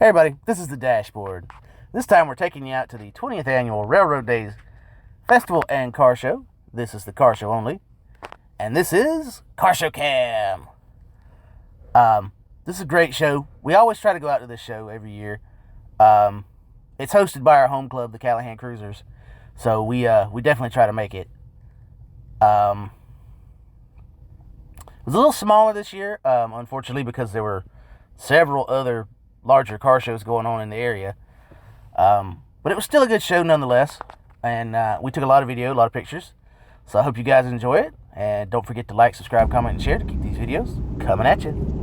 Hey everybody, this is the Dashboard. This time we're taking you out to the 20th Annual Railroad Days Festival and Car Show. This is the car show only. And this is Car Show Cam. This is a great show. We always try to go out to this show every year. It's hosted by our home club, the Callahan Cruisers. So we definitely try to make it. It was a little smaller this year, unfortunately, because there were several other larger car shows going on in the area. But it was still a good show nonetheless. And we took a lot of video, a lot of pictures. So I hope you guys enjoy it. And don't forget to like, subscribe, comment, and share to keep these videos coming at you.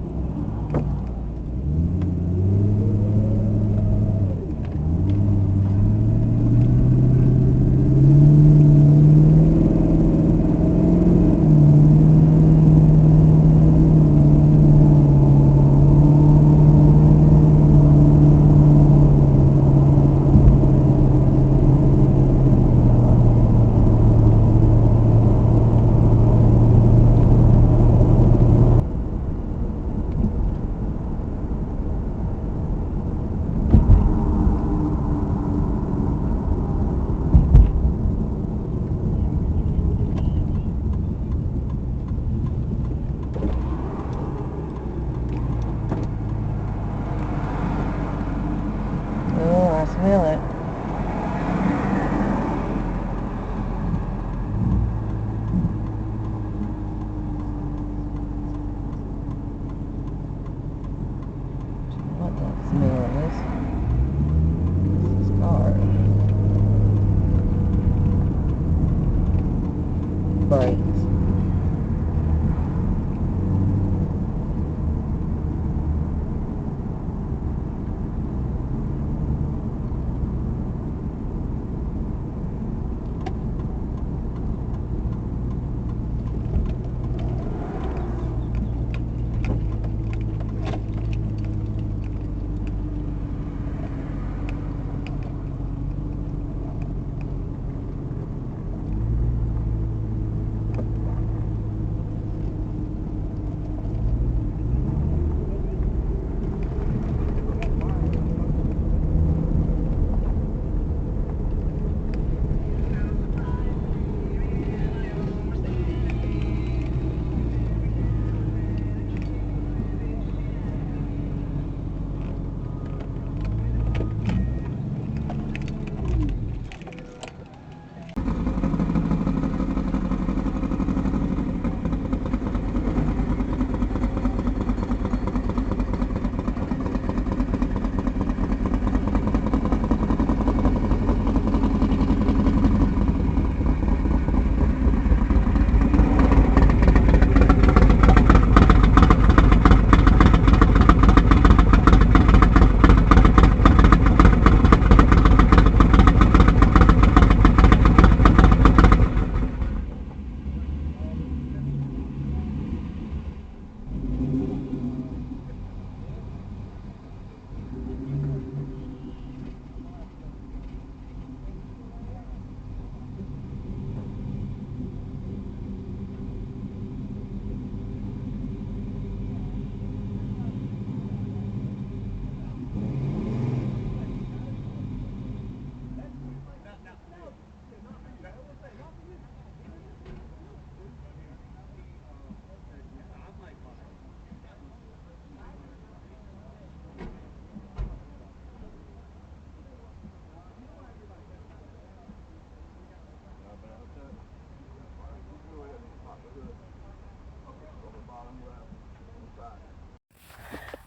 Oh, I smell it. What that smell is? This is hard. Brakes.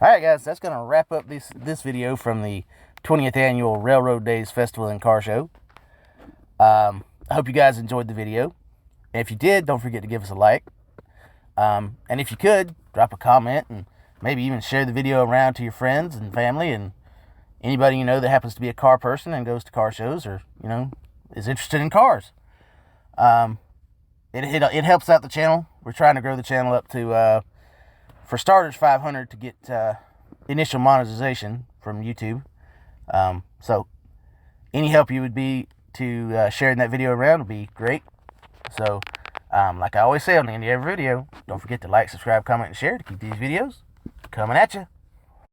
Alright guys, that's going to wrap up this video from the 20th Annual Railroad Days Festival and Car Show. I hope you guys enjoyed the video. And if you did, don't forget to give us a like. And if you could, drop a comment and maybe even share the video around to your friends and family and anybody you know that happens to be a car person and goes to car shows or, is interested in cars. It helps out the channel. We're trying to grow the channel up to, for starters, 500 to get initial monetization from YouTube. So any help you would be to sharing that video around would be great. So like I always say on the end of every video, don't forget to like, subscribe, comment, and share to keep these videos coming at you.